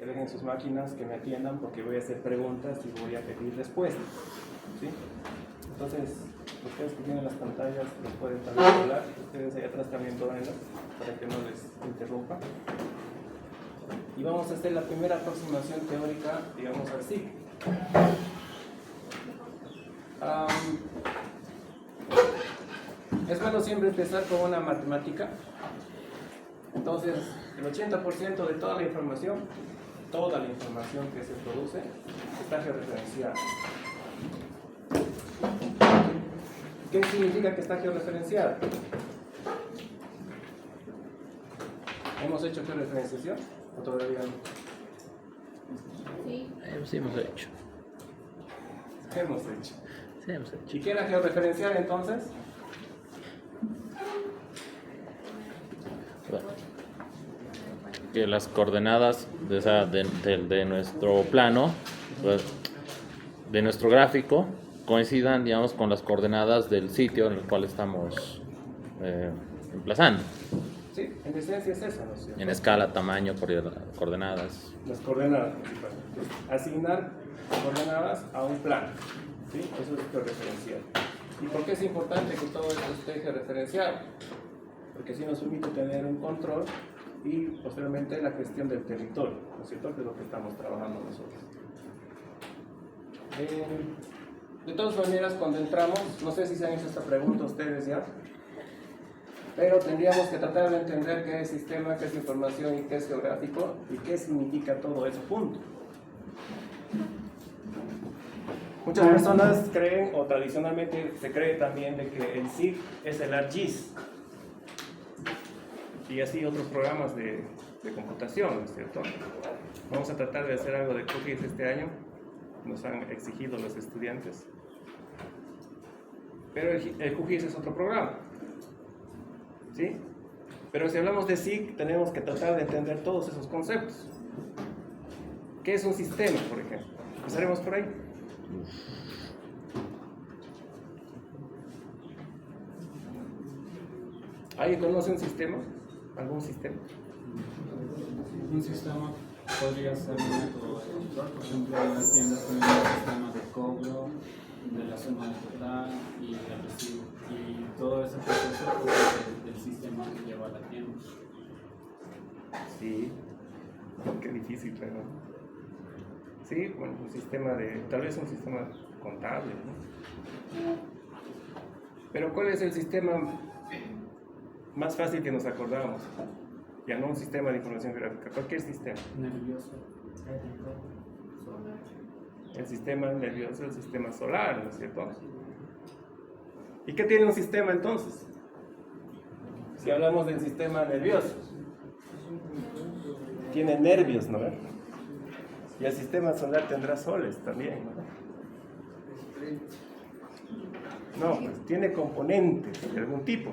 que dejen sus máquinas, que me atiendan, porque voy a hacer preguntas y voy a pedir respuestas, ¿sí? Entonces, ustedes que tienen las pantallas los pueden también hablar, ustedes allá atrás también tómenlas para que no les interrumpa. Y vamos a hacer la primera aproximación teórica, digamos así. Es bueno siempre empezar con una matemática. Entonces, el 80% de toda la información que se produce está georreferenciada. ¿Qué significa que está georreferenciada? ¿Hemos hecho georreferenciación o todavía no? Sí. Sí, hemos hecho. Hemos hecho. Sí, hemos hecho. ¿Y qué era georreferenciar entonces? Bueno, que las coordenadas de nuestro plano, pues, de nuestro gráfico, coincidan, digamos, con las coordenadas del sitio en el cual estamos emplazando. Sí, en esencia es eso, ¿no es cierto? En escala, tamaño, coordenadas. Las coordenadas principalmente. Asignar coordenadas a un plano, ¿sí? Eso es georreferencial. ¿Y por qué es importante que todo esto esté georreferenciado? Porque así nos permite tener un control y posteriormente la gestión del territorio, ¿no es cierto? Que es lo que estamos trabajando nosotros. De todas maneras, cuando entramos, no sé si se han hecho esta pregunta ustedes ya, pero tendríamos que tratar de entender qué es sistema, qué es información y qué es geográfico y qué significa todo eso junto. Muchas personas creen, o tradicionalmente se cree también, de que el SIG es el ArcGIS y así otros programas de computación, ¿no es cierto? Vamos a tratar de hacer algo de QGIS este año, nos han exigido los estudiantes, pero el QGIS es otro programa, ¿sí? Pero si hablamos de SIG, tenemos que tratar de entender todos esos conceptos. ¿Qué es un sistema, por ejemplo? Empezaremos por ahí. ¿Alguien conoce un sistema? ¿Algún sistema? Un sistema podría ser un método de control. Por ejemplo, en las tiendas tenemos un sistema de cobro, de la suma de total y del recibo. Y todo ese proceso es del sistema que lleva a la tienda. Sí, qué difícil, pero... Sí, bueno, un sistema tal vez un sistema contable, ¿no? Pero ¿cuál es el sistema más fácil que nos acordamos? Ya no un sistema de información gráfica, cualquier sistema. Nervioso. El sistema nervioso, el sistema solar, ¿no es cierto? ¿Y qué tiene un sistema entonces? Si hablamos del sistema nervioso, tiene nervios, ¿no? Y el sistema solar tendrá soles también, ¿no? No, pues tiene componentes de algún tipo.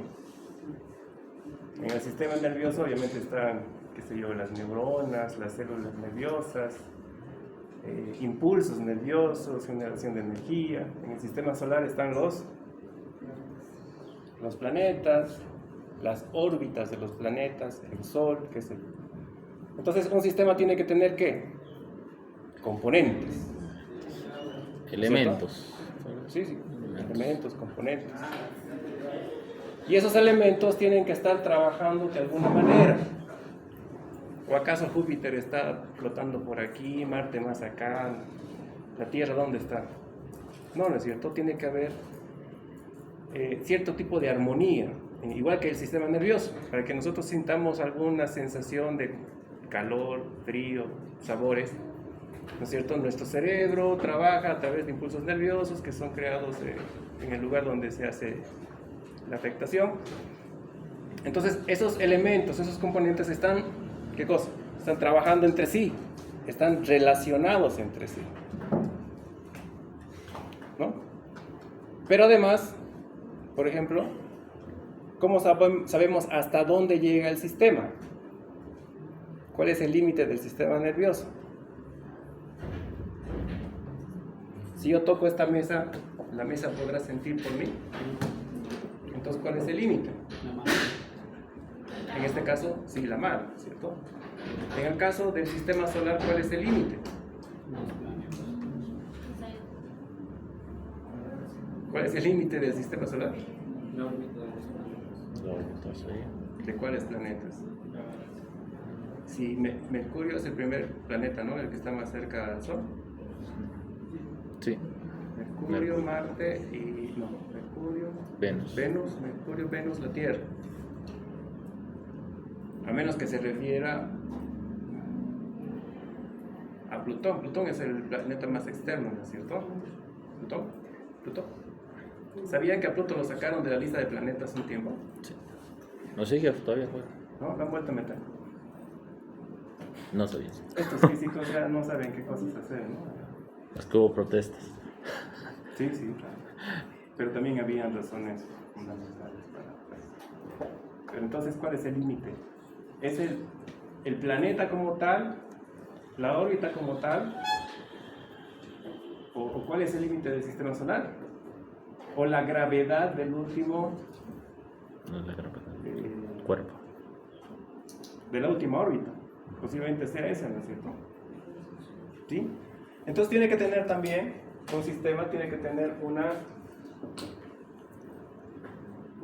En el sistema nervioso obviamente están, qué sé yo, las neuronas, las células nerviosas, impulsos nerviosos, generación de energía. En el sistema solar están los planetas, las órbitas de los planetas, el Sol, qué sé yo. Entonces un sistema tiene que tener ¿qué? Componentes. Elementos. Sí, elementos, componentes. Y esos elementos tienen que estar trabajando de alguna manera. ¿O acaso Júpiter está flotando por aquí, Marte más acá, la Tierra dónde está? No, no es cierto, tiene que haber cierto tipo de armonía, igual que el sistema nervioso, para que nosotros sintamos alguna sensación de calor, frío, sabores. ¿No es cierto? Nuestro cerebro trabaja a través de impulsos nerviosos que son creados en el lugar donde se hace la afectación. Entonces, esos elementos, esos componentes están, ¿qué cosa? Están trabajando entre sí, están relacionados entre sí, ¿no? Pero además, por ejemplo, ¿cómo sabemos hasta dónde llega el sistema? ¿Cuál es el límite del sistema nervioso? Si yo toco esta mesa, ¿la mesa podrá sentir por mí? Entonces, ¿cuál es el límite? En este caso, sí, la mar, ¿cierto? En el caso del sistema solar, ¿cuál es el límite? ¿Cuál es el límite del sistema solar? La órbita de los planetas. La órbita, sí. ¿De cuáles planetas? Si Mercurio es el primer planeta, ¿no? El que está más cerca al Sol. Sí. Mercurio, Marte y... no, Mercurio, Venus. Mercurio, Venus, la Tierra. A menos que se refiera a Plutón. Plutón es el planeta más externo, ¿no es cierto? Plutón. ¿Sabían que a Plutón lo sacaron de la lista de planetas un tiempo? Sí. No sé, jefe, todavía juega. ¿No? Lo han vuelto a meter. No sabía. Estos físicos ya no saben qué cosas hacer, ¿no? Es que hubo protestas. Sí, claro. Pero también habían razones fundamentales para... Pero entonces, ¿cuál es el límite? ¿Es el planeta como tal? ¿La órbita como tal? ¿O cuál es el límite del sistema solar? ¿O la gravedad del último... No es la gravedad. Cuerpo. de la última órbita? Posiblemente sea esa, ¿no es cierto? ¿Sí? Entonces tiene que tener también, un sistema tiene que tener un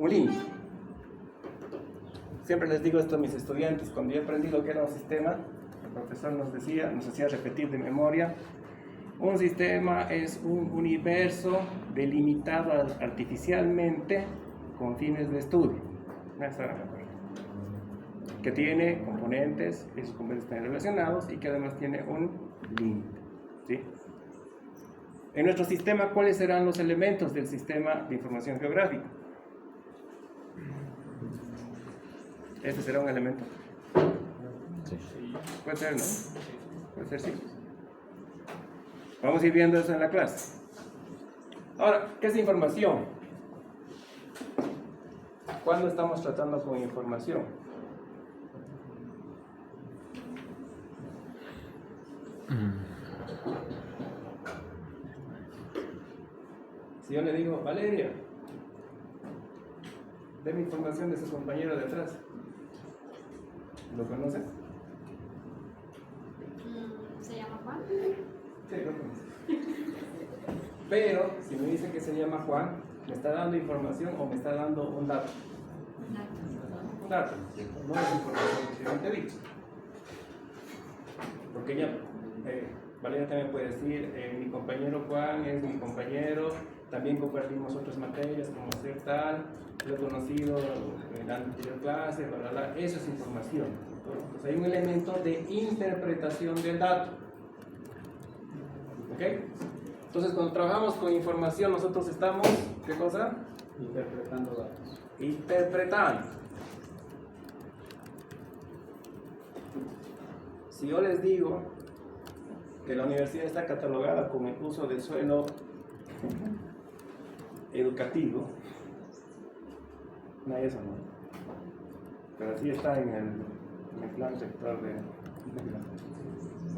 límite. Siempre les digo esto a mis estudiantes, cuando yo aprendí lo que era un sistema, el profesor nos hacía repetir de memoria, un sistema es un universo delimitado artificialmente con fines de estudio. Esa era la cosa. Que tiene componentes, esos componentes están relacionados y que además tiene un límite. ¿Sí? En nuestro sistema, ¿cuáles serán los elementos del sistema de información geográfica? ¿Este será un elemento? Sí. Puede ser, ¿no? Puede ser, sí. Vamos a ir viendo eso en la clase. Ahora, ¿qué es información? ¿Cuándo estamos tratando con información? Si yo le digo, Valeria, deme información de su compañero de atrás. ¿Lo conoces? ¿Se llama Juan? Sí, lo conoces. Pero, si me dice que se llama Juan, ¿me está dando información o me está dando un dato? Un dato, no es información que yo te digo. Porque ya, Valeria también puede decir, mi compañero Juan es mi compañero, también compartimos otras materias como ser tal, lo he conocido en la anterior clase, bla, bla, bla. Eso es información. Entonces hay un elemento de interpretación del dato. ¿Ok? Entonces cuando trabajamos con información nosotros estamos, ¿qué cosa? Interpretando datos. Interpretando. Si yo les digo que la universidad está catalogada con el uso del suelo educativo, no hay eso, ¿no? Pero así está en el plan rector de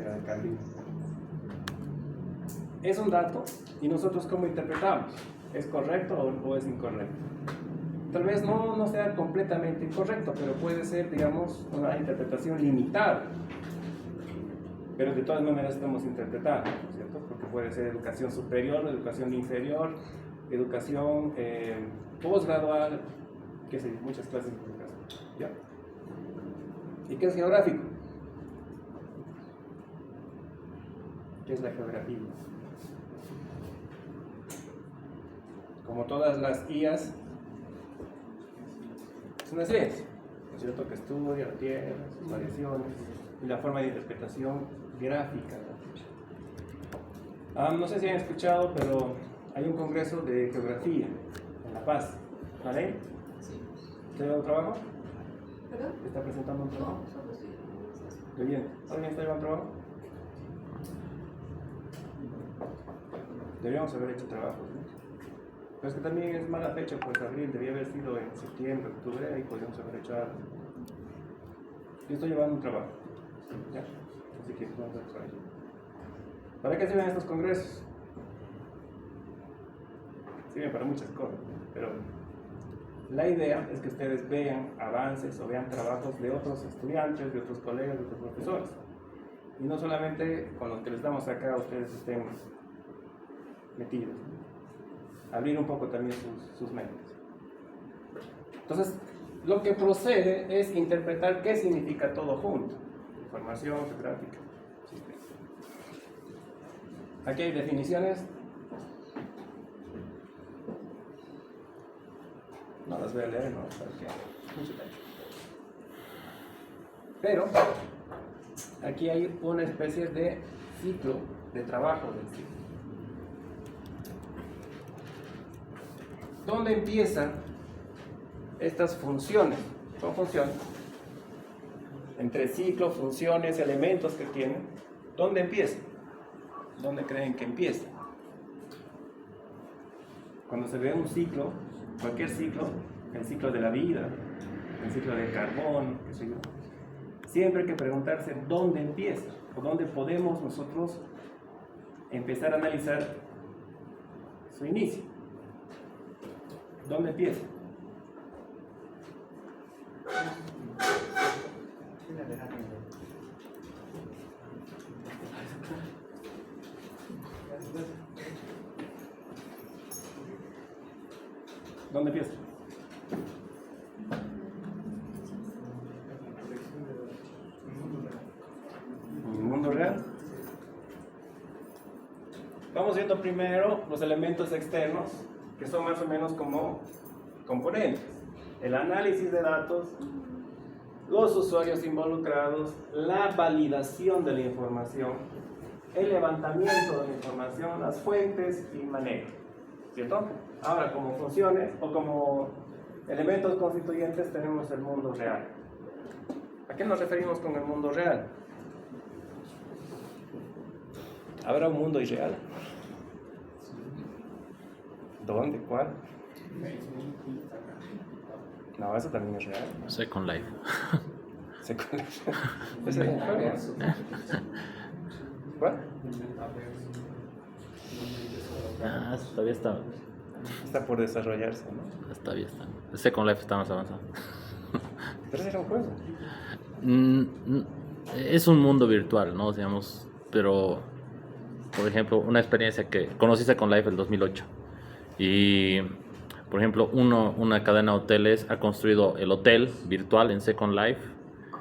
la alcaldía. Es un dato y nosotros ¿cómo interpretamos? ¿Es correcto o es incorrecto? Tal vez no sea completamente incorrecto, pero puede ser, digamos, una interpretación limitada. Pero de todas maneras estamos interpretando, ¿cierto? Porque puede ser educación superior, educación inferior, educación posgradual, qué sé yo, muchas clases de educación. ¿Ya? ¿Y qué es geográfico? ¿Qué es la geografía? Como todas las IAs, es una ciencia, ¿no es cierto? Que estudia la Tierra, sus variaciones y la forma de interpretación gráfica. No sé si han escuchado, pero hay un congreso de geografía en La Paz, ¿vale? Sí. ¿Usted lleva un trabajo? ¿Perdón? ¿Está presentando un trabajo? No, solo sí. Muy bien. ¿Alguien está llevando trabajo? Deberíamos haber hecho trabajo, ¿no? Pero es que también es mala fecha, pues abril, debía haber sido en septiembre, octubre, ahí podríamos haber hecho algo. Yo estoy llevando un trabajo, ¿ya? Así que vamos a ver por ahí. ¿Para qué sirven estos congresos? Sirven para muchas cosas, pero la idea es que ustedes vean avances o vean trabajos de otros estudiantes, de otros colegas, de otros profesores. Y no solamente con los que les damos acá ustedes estén metidos. Abrir un poco también sus mentes. Entonces, lo que procede es interpretar qué significa todo junto. Información, gráfica, sistema. Aquí hay definiciones. No las voy a leer, no, porque mucho tiempo. Pero aquí hay una especie de ciclo de trabajo del ciclo. ¿Dónde empiezan estas funciones? Son funciones. Entre ciclo, funciones, elementos que tienen. ¿Dónde empiezan? ¿Dónde creen que empieza? Cuando se ve un ciclo, cualquier ciclo, el ciclo de la vida, el ciclo del carbón, qué sé yo, siempre hay que preguntarse dónde empieza o dónde podemos nosotros empezar a analizar su inicio. ¿Dónde empieza? ¿Dónde empieza? En el mundo real. Vamos viendo primero los elementos externos, que son más o menos como componentes. El análisis de datos, los usuarios involucrados, la validación de la información, el levantamiento de la información, las fuentes y manejo. ¿Cierto? Ahora, como funciones o como elementos constituyentes tenemos el mundo real. ¿A qué nos referimos con el mundo real? ¿Habrá un mundo irreal? ¿Dónde? ¿Cuál? No, eso también es real. Second Life. Second Life. ¿Ese es un juego? ¿Cuál? Ah, todavía está. Está por desarrollarse, ¿no? Todavía está. Second Life está más avanzado. Pero ese era un juego. Es un mundo virtual, ¿no? Digamos, pero, por ejemplo, una experiencia que conocí Second Life en el 2008. Y, por ejemplo, una cadena de hoteles ha construido el hotel virtual en Second Life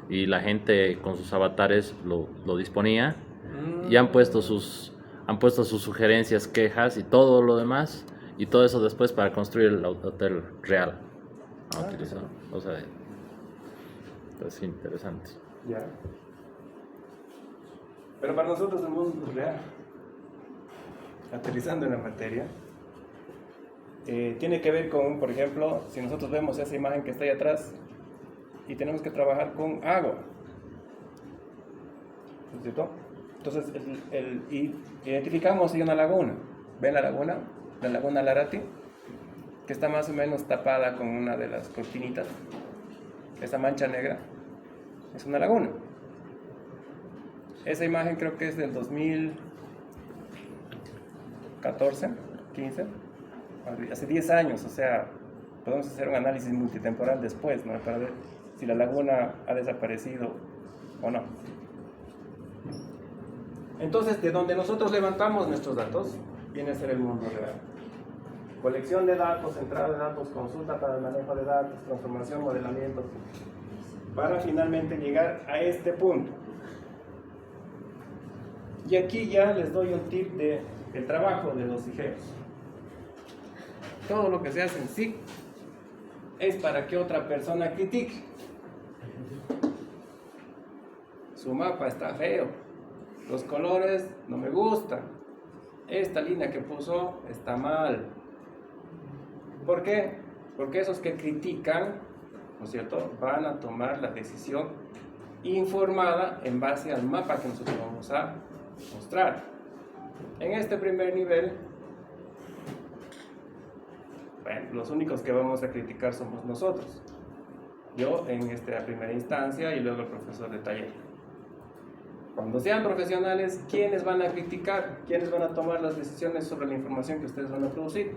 y la gente con sus avatares lo disponía y han puesto sus sugerencias, quejas y todo lo demás, y todo eso después para construir el hotel real. O sea, es interesante. Ya. Pero para nosotros el mundo real, aterrizando en la materia, tiene que ver con, por ejemplo, si nosotros vemos esa imagen que está ahí atrás y tenemos que trabajar con agua, ¿cierto? Entonces, identificamos ahí una laguna. ¿Ven la laguna? La laguna Larati, que está más o menos tapada con una de las cortinitas. Esa mancha negra es una laguna. Esa imagen creo que es del 2014, 15, hace 10 años, o sea, podemos hacer un análisis multitemporal después, ¿no? Para ver si la laguna ha desaparecido o no. Entonces, de donde nosotros levantamos nuestros datos, viene a ser el mundo real. Colección de datos, entrada de datos, consulta para el manejo de datos, transformación, modelamiento, para finalmente llegar a este punto. Y aquí ya les doy un tip del trabajo de los IGEOs. Todo lo que se hace en sí es para que otra persona critique. Su mapa está feo, los colores no me gustan, esta línea que puso está mal. ¿Por qué? Porque esos que critican, ¿no es cierto?, van a tomar la decisión informada en base al mapa que nosotros vamos a mostrar. En este primer nivel, bueno, los únicos que vamos a criticar somos nosotros. Yo en esta primera instancia y luego el profesor de taller. Cuando sean profesionales, ¿quiénes van a criticar? ¿Quiénes van a tomar las decisiones sobre la información que ustedes van a producir?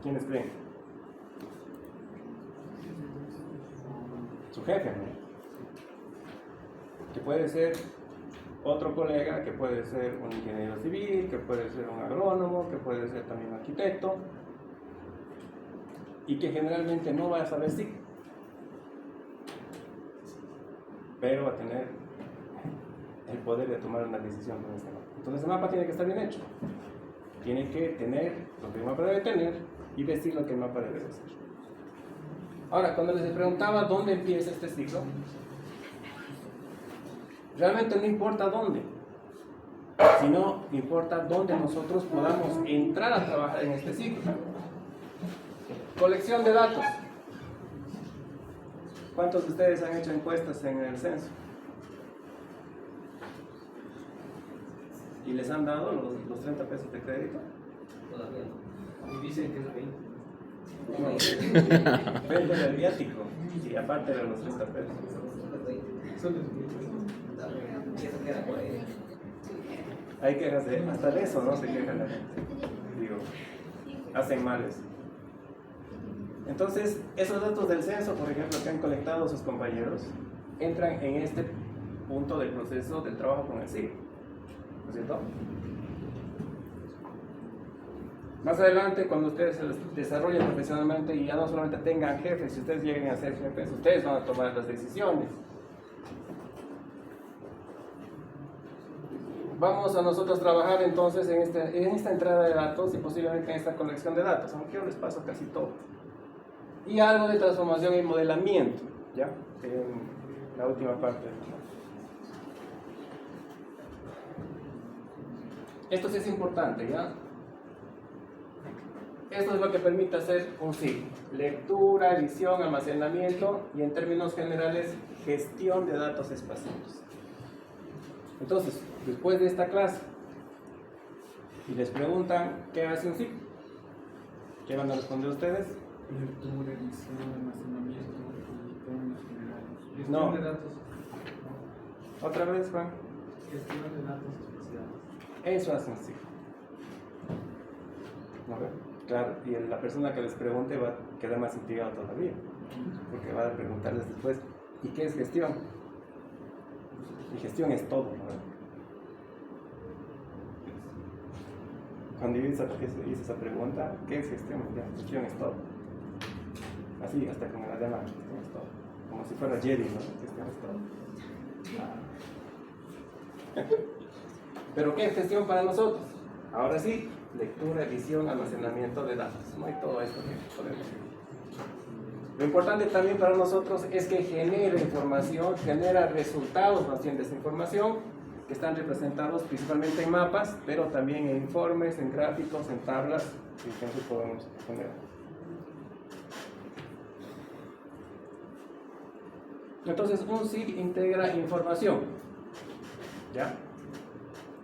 ¿Quiénes creen? Su jefe, ¿no? Que puede ser otro colega, que puede ser un ingeniero civil, que puede ser un agrónomo, que puede ser también un arquitecto, y que generalmente no va a saber sí, pero va a tener el poder de tomar una decisión con este mapa. Entonces el mapa tiene que estar bien hecho, tiene que tener lo que el mapa debe tener y decir lo que el mapa debe decir. Ahora, cuando les preguntaba dónde empieza este ciclo, realmente no importa dónde, sino importa dónde nosotros podamos entrar a trabajar en este ciclo. Colección de datos. ¿Cuántos de ustedes han hecho encuestas en el censo? ¿Y les han dado los 30 pesos de crédito? Todavía no. Y dicen que es 20. No, 20 del viático. Y aparte de los 30 pesos. Son los 20. Y eso queda por ahí. Hay quejas hasta de eso, ¿no? Se queja la gente. Digo, hacen males. Entonces, esos datos del censo, por ejemplo, que han colectado sus compañeros, entran en este punto del proceso del trabajo con el SIG. ¿No es cierto? Más adelante, cuando ustedes se desarrollen profesionalmente y ya no solamente tengan jefes, si ustedes lleguen a ser jefes, ustedes van a tomar las decisiones. Vamos a nosotros trabajar entonces en esta entrada de datos y posiblemente en esta colección de datos, aunque yo les paso casi todo. Y algo de transformación y modelamiento, ¿ya? En la última parte. Esto sí es importante, ¿ya? Esto es lo que permite hacer un ciclo: lectura, edición, almacenamiento y, en términos generales, gestión de datos espaciales. Entonces, después de esta clase, y les preguntan qué hace un ciclo, ¿qué van a responder ustedes? Lectura, edición, almacenamiento y términos generales. Gestión No. de datos. Otra vez, Juan. Gestión de datos especiales. Eso hace un ciclo. ¿No ve? Claro, y la persona que les pregunte va a quedar más intrigado todavía, porque va a preguntarles después, ¿y qué es gestión? Y gestión es todo, ¿no? Cuando yo hice esa pregunta, ¿qué es gestión? Ya, gestión es todo. Así, hasta como la llaman, gestión es todo. Como si fuera Jerry, ¿no? Gestión es todo. ¿Pero qué es gestión para nosotros? Ahora sí, lectura, edición, almacenamiento de datos. No hay todo esto que podemos ver. Lo importante también para nosotros es que genera información, genera resultados más bien de esa información, que están representados principalmente en mapas, pero también en informes, en gráficos, en tablas, y que eso podemos poner. Entonces, un SIG integra información, ¿ya?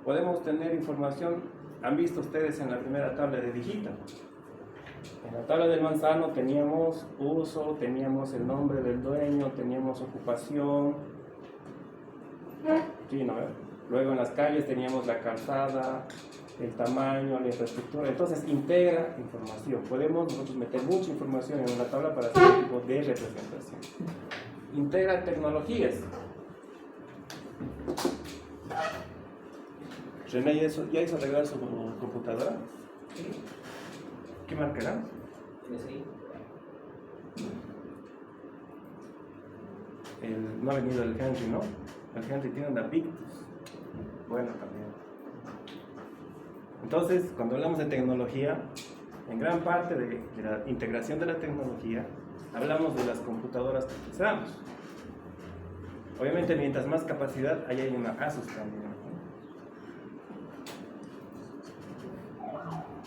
Podemos tener información. Han visto ustedes en la primera tabla de Digita. En la tabla del manzano teníamos uso, teníamos el nombre del dueño, teníamos ocupación. Sí, ¿no? Luego en las calles teníamos la calzada, el tamaño, la infraestructura. Entonces integra información. Podemos nosotros meter mucha información en una tabla para hacer un tipo de representación. Integra tecnologías. René, ¿ya hizo arreglar su computadora? ¿Qué marca era? MSI. No ha venido el Henry, ¿no? El Henry tiene una Victus. Bueno, también. Entonces, cuando hablamos de tecnología, en gran parte de la integración de la tecnología, hablamos de las computadoras que utilizamos. Obviamente, mientras más capacidad hay una Asus también, ¿no?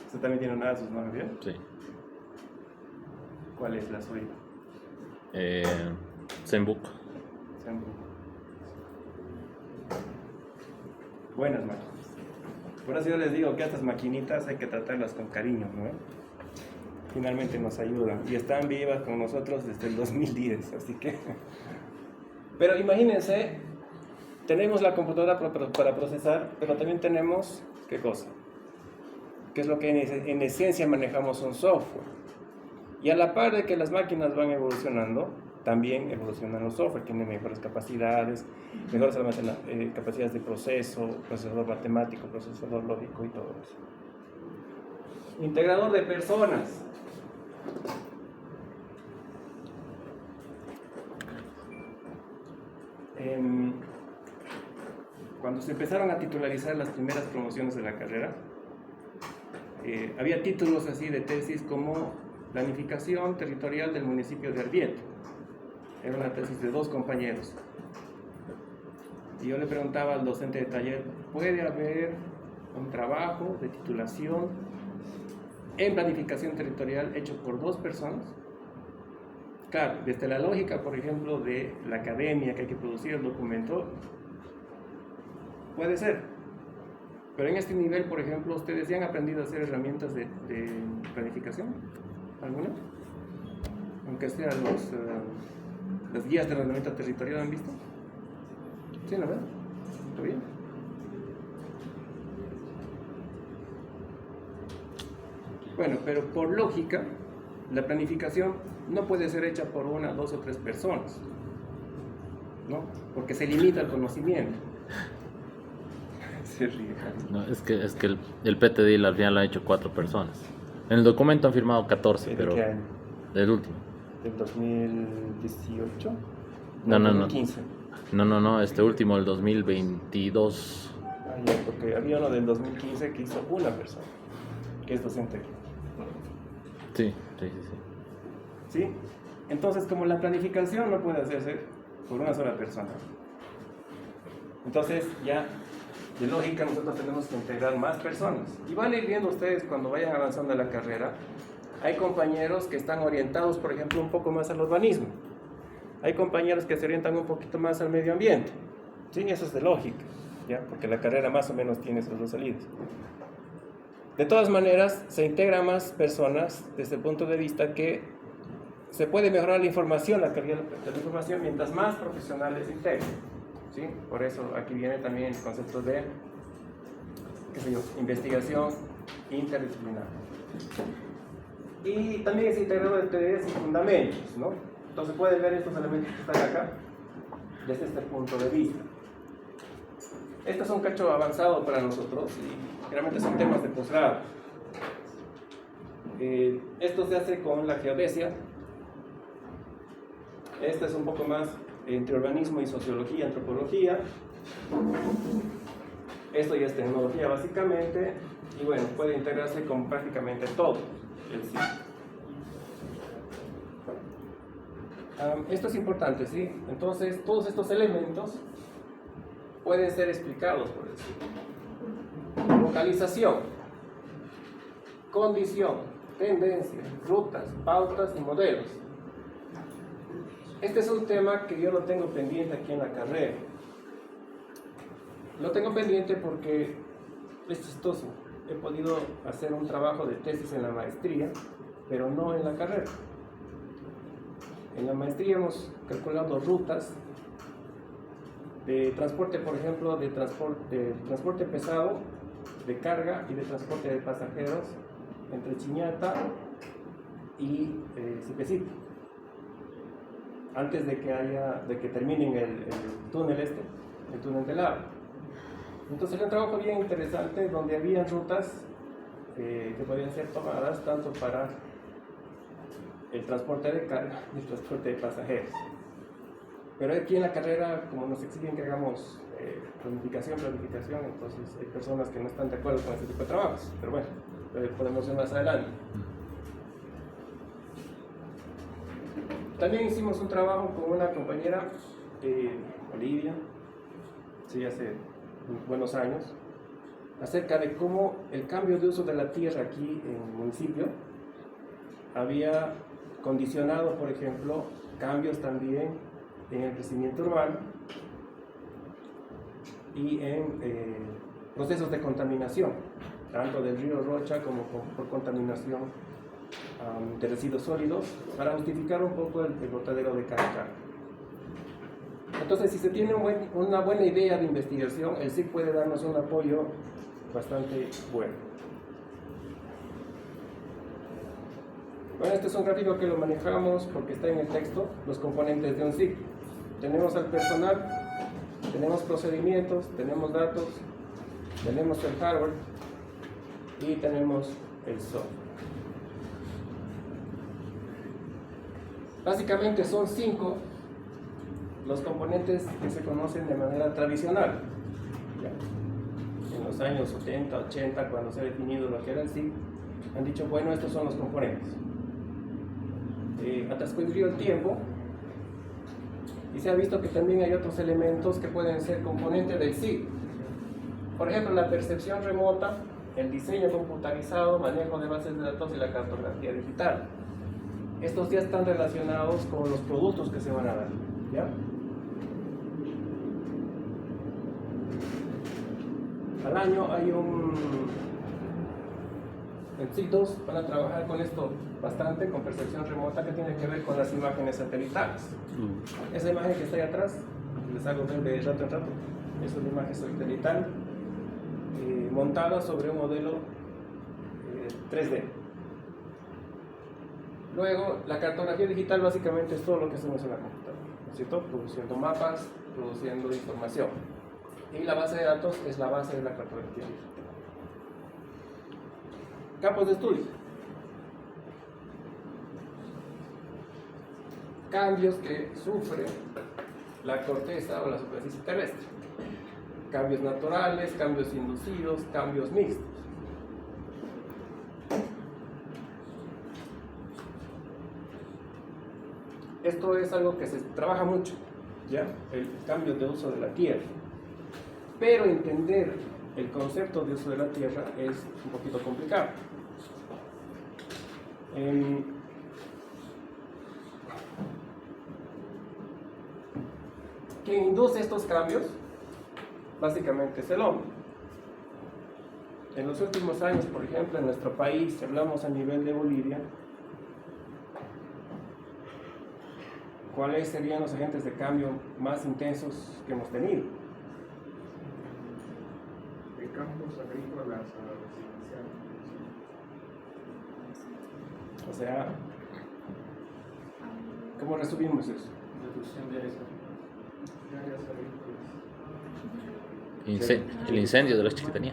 Usted también tiene una Asus, ¿no? ¿Bien? Sí. ¿Cuál es la suya? Zenbook. Zenbook. Buenas máquinas. Por eso yo les digo que a estas maquinitas hay que tratarlas con cariño, ¿no? Finalmente nos ayudan y están vivas con nosotros desde el 2010, así que... Pero imagínense, tenemos la computadora para procesar, pero también tenemos, ¿qué cosa? Que es lo que en esencia manejamos un software. Y a la par de que las máquinas van evolucionando, también evolucionan los software, tienen mejores capacidades, mejores capacidades de procesador matemático, procesador lógico y todo eso. Integrador de personas. Cuando se empezaron a titularizar las primeras promociones de la carrera, había títulos así de tesis como Planificación Territorial del Municipio de Arvieto. Era una tesis de 2 compañeros. Y yo le preguntaba al docente de taller, ¿puede haber un trabajo de titulación en planificación territorial hecho por 2 personas? Claro, desde la lógica, por ejemplo, de la academia que hay que producir el documento, puede ser. Pero en este nivel, por ejemplo, ¿ustedes ya han aprendido a hacer herramientas de planificación? ¿Alguna? Aunque sean las guías de ordenamiento territorial, ¿han visto? ¿Sí, no ven? ¿Todo bien? Bueno, pero por lógica, la planificación no puede ser hecha por 1, 2 o 3 personas, ¿no? Porque se limita el conocimiento. Se ríe. No, es que el PTDIL al final lo han hecho 4 personas. En el documento han firmado 14, ¿De pero qué año? del último. ¿Del 2018? No, 2015. No, este último, el 2022. Ah, ya, porque había uno del 2015 que hizo una persona, que es docente aquí. Sí. ¿Sí? Entonces, como la planificación no puede hacerse por una sola persona, entonces ya de lógica nosotros tenemos que integrar más personas. Y van a ir viendo ustedes cuando vayan avanzando en la carrera, hay compañeros que están orientados, por ejemplo, un poco más al urbanismo. Hay compañeros que se orientan un poquito más al medio ambiente. Sí, eso es de lógica, ¿ya? Porque la carrera más o menos tiene esas 2 salidas. De todas maneras, se integran más personas desde el punto de vista que se puede mejorar la información, la calidad de la información, mientras más profesionales se integren. ¿Sí? Por eso aquí viene también el concepto de, qué sé yo, investigación interdisciplinar. Y también es integrador de teorías y fundamentos, ¿no? Entonces pueden ver estos elementos que están acá desde este punto de vista. Esto es un cacho avanzado para nosotros y realmente son temas de posgrado. Esto se hace con la geodesia. Este es un poco más entre urbanismo y sociología, antropología. Esto ya es tecnología básicamente y bueno, puede integrarse con prácticamente todo el sitio. Esto es importante, ¿sí? Entonces, todos estos elementos pueden ser explicados por decir. Localización, condición, tendencia, rutas, pautas y modelos. Este es un tema que yo lo tengo pendiente aquí en la carrera. Lo tengo pendiente porque es chistoso. He podido hacer un trabajo de tesis en la maestría, pero no en la carrera. En la maestría hemos calculado rutas de transporte, por ejemplo, de transporte pesado, de carga y de transporte de pasajeros entre Chiñata y Cipecito, antes de que terminen el túnel el túnel del agua. Entonces era un trabajo bien interesante donde había rutas que podían ser tomadas tanto para el transporte de carga y el transporte de pasajeros. Pero aquí en la carrera, como nos exigen que hagamos planificación, entonces hay personas que no están de acuerdo con ese tipo de trabajos. Pero bueno, podemos ver más adelante. También hicimos un trabajo con una compañera, Olivia, sí, hace buenos años, acerca de cómo el cambio de uso de la tierra aquí en el municipio había condicionado, por ejemplo, cambios también en el crecimiento urbano y en procesos de contaminación, tanto del río Rocha como por contaminación de residuos sólidos, para justificar un poco el botadero de Caracas. Entonces, si se tiene una buena idea de investigación, el SIC puede darnos un apoyo bastante bueno. Bueno, este es un gráfico que lo manejamos porque está en el texto, los componentes de un SIG. Tenemos al personal, tenemos procedimientos, tenemos datos, tenemos el hardware y tenemos el software. Básicamente son 5 los componentes que se conocen de manera tradicional. Ya. En los años 70, 80, cuando se ha definido lo que era el SIG, han dicho, bueno, estos son los componentes. Ha transcurrido el tiempo y se ha visto que también hay otros elementos que pueden ser componentes del SIG. Por ejemplo, la percepción remota, el diseño computarizado, manejo de bases de datos y la cartografía digital. Estos ya están relacionados con los productos que se van a dar, ¿ya? Al año hay en SIG 2 van a trabajar con esto bastante, con percepción remota, que tiene que ver con las imágenes satelitales. Esa imagen que está ahí atrás, les hago ver de rato en rato, es una imagen satelital montada sobre un modelo 3D. Luego, la cartografía digital básicamente es todo lo que hacemos en la computadora, ¿no es cierto? Produciendo mapas, produciendo información. Y la base de datos es la base de la cartografía digital. Campos de estudio. Cambios que sufre la corteza o la superficie terrestre. Cambios naturales, cambios inducidos, cambios mixtos. Esto es algo que se trabaja mucho, ¿ya? El cambio de uso de la tierra. Pero entender el concepto de uso de la tierra es un poquito complicado. Quien induce estos cambios básicamente es el hombre. En los últimos años, por ejemplo, en nuestro país, si hablamos a nivel de Bolivia, ¿cuáles serían los agentes de cambio más intensos que hemos tenido? De campos agrícolas a residenciales. O sea, ¿cómo resumimos eso? Reducción de eso. Áreas agrícolas. El incendio de los Chiquitanía.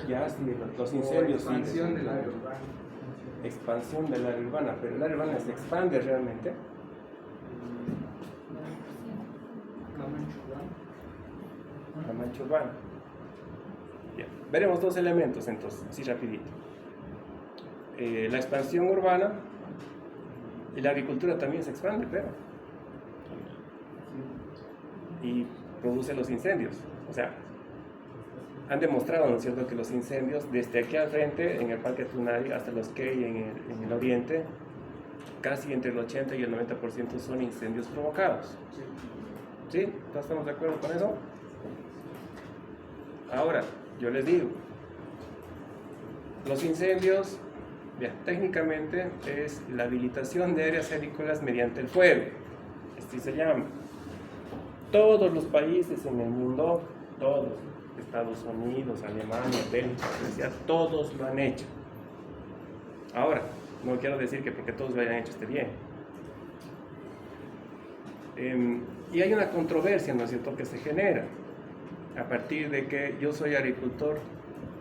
Ya, sí, los incendios. O expansión sí, del área urbana. Expansión del área urbana, pero el área urbana se expande realmente. La mancha urbana. Bien. Veremos dos elementos entonces, así rapidito. La expansión urbana y la agricultura también se expande, pero y produce los incendios. O sea, han demostrado, ¿no es cierto?, que los incendios desde aquí al frente, en el Parque Tunari, hasta los que hay en el oriente, casi entre el 80 y el 90% son incendios provocados. ¿Sí? ¿Todos estamos de acuerdo con eso? Ahora, yo les digo, los incendios, bien, técnicamente es la habilitación de áreas agrícolas mediante el fuego. Así se llama. Todos los países en el mundo, todos, Estados Unidos, Alemania, Bélgica, Suecia, todos lo han hecho. Ahora, no quiero decir que porque todos lo hayan hecho esté bien. Y hay una controversia, ¿no es cierto?, que se genera a partir de que yo soy agricultor,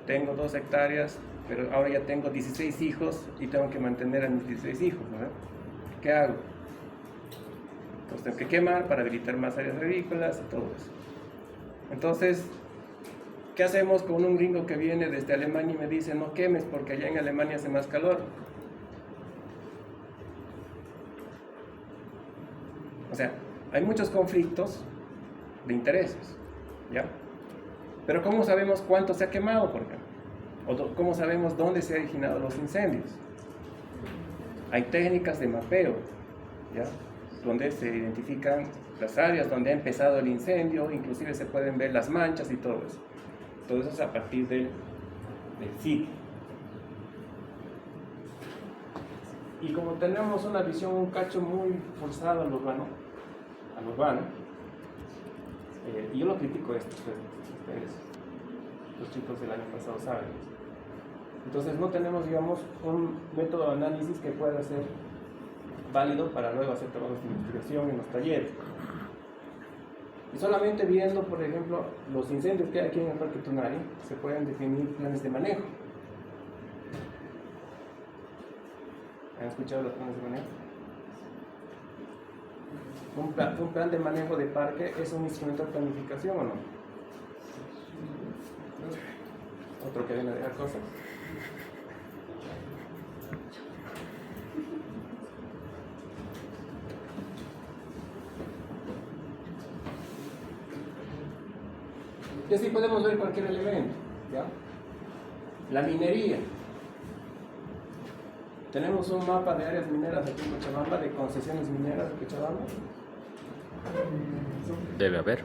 tengo 2 hectáreas, pero ahora ya tengo 16 hijos y tengo que mantener a mis 16 hijos, ¿no? ¿Qué hago? Pues tengo que quemar para habilitar más áreas agrícolas y todo eso. Entonces, ¿qué hacemos con un gringo que viene desde Alemania y me dice no quemes porque allá en Alemania hace más calor? O sea, hay muchos conflictos de intereses, ¿ya? Pero ¿cómo sabemos cuánto se ha quemado, por ejemplo? ¿O cómo sabemos dónde se han originado los incendios? Hay técnicas de mapeo, ¿ya?, donde se identifican las áreas donde ha empezado el incendio, inclusive se pueden ver las manchas y todo eso. Todo eso es a partir del sitio. Y como tenemos una visión, un cacho muy forzado al urbano, y yo lo critico esto, ustedes, los chicos del año pasado saben. Entonces no tenemos, digamos, un método de análisis que pueda ser válido para luego hacer trabajos de investigación en los talleres. Y solamente viendo, por ejemplo, los incendios que hay aquí en el Parque Tunari, se pueden definir planes de manejo. ¿Han escuchado los planes de manejo? Un plan de manejo de parque es un instrumento de planificación, ¿o no? Otro que viene a dejar cosas. Y así podemos ver cualquier elemento, ¿ya? La minería. Tenemos un mapa de áreas mineras aquí en Cochabamba, de concesiones mineras de Cochabamba. Debe haber.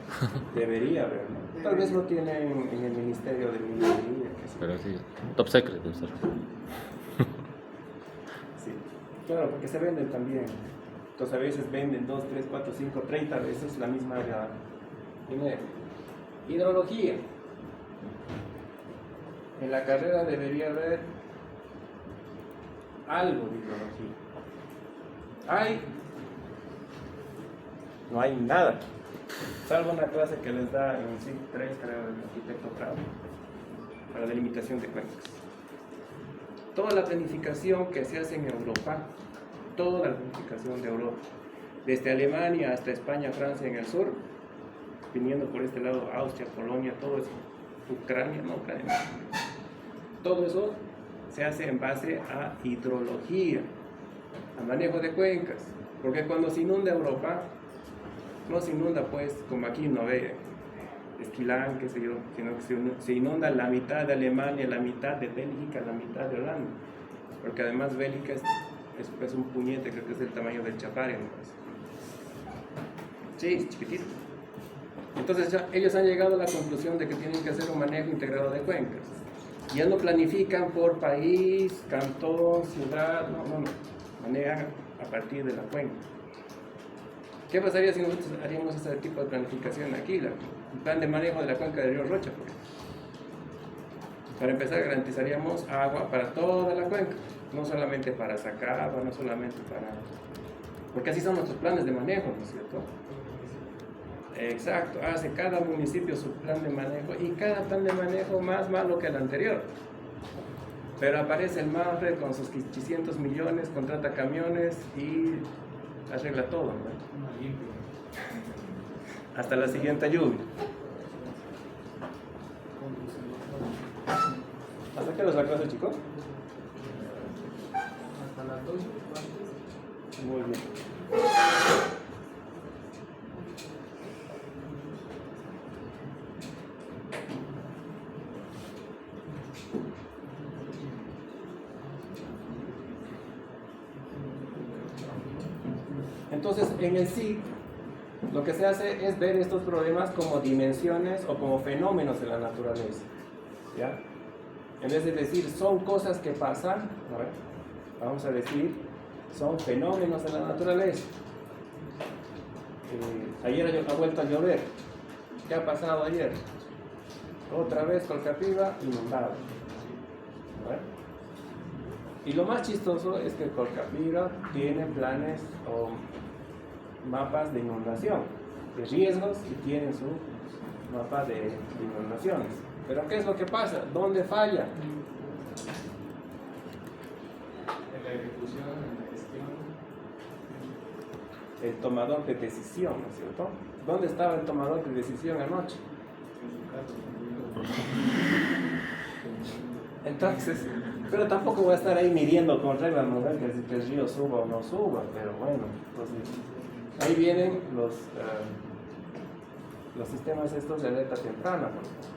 Debería haber, ¿no? Tal vez lo tienen en el Ministerio de Minería, qué sé yo. Pero sí, top secret debe ser. Sí, claro, porque se venden también. Entonces a veces venden 2, 3, 4, 5, 30 veces la misma área minera. Hidrología. En la carrera debería haber algo de hidrología. No hay nada, salvo una clase que les da en CIC 3, creo, el arquitecto Prado, para delimitación de cuencas. Toda la planificación que se hace en Europa, toda la planificación de Europa, desde Alemania hasta España, Francia en el sur, viniendo por este lado Austria, Polonia, todo eso, Ucrania, todo eso se hace en base a hidrología, a manejo de cuencas, porque cuando se inunda Europa, no se inunda pues como aquí no ve Esquilán, qué sé yo, sino que se inunda la mitad de Alemania, la mitad de Bélgica, la mitad de Holanda, porque además Bélgica es un puñete, creo que es del tamaño del Chapare, ¿no? Sí, es chiquitito. Entonces ya ellos han llegado a la conclusión de que tienen que hacer un manejo integrado de cuencas. Ya no planifican por país, cantón, ciudad, no. Manejan a partir de la cuenca. ¿Qué pasaría si nosotros haríamos ese tipo de planificación aquí? Un plan de manejo de la cuenca del río Rocha, por ejemplo. Para empezar, garantizaríamos agua para toda la cuenca, no solamente para Sacaba, no solamente para... Porque así son nuestros planes de manejo, ¿no es cierto? Exacto, hace cada municipio su plan de manejo y cada plan de manejo más malo que el anterior. Pero aparece el MAFRE con sus 600 millones, contrata camiones y arregla todo, ¿no? Hasta la siguiente lluvia. ¿Hasta qué hora es la clase, chicos? Hasta las 2. Muy bien. Entonces, en el SIC, lo que se hace es ver estos problemas como dimensiones o como fenómenos de la naturaleza, ¿ya? En vez de decir son cosas que pasan, ¿no? Vamos a decir son fenómenos de la naturaleza. Ayer ha vuelto a llover. ¿Qué ha pasado ayer? Otra vez Colcapiba inundado, ¿no? Y lo más chistoso es que Colcapiba tiene planes o mapas de inundación, de riesgos, y tiene su mapa de inundaciones. Pero ¿qué es lo que pasa? ¿Dónde falla? En la ejecución, en la gestión. El tomador de decisión, ¿no es cierto? ¿Dónde estaba el tomador de decisión anoche? Entonces, pero tampoco voy a estar ahí midiendo con reglas, ¿no? Que el río suba o no suba, pero bueno, entonces ahí vienen los sistemas estos de alerta temprana, por ejemplo.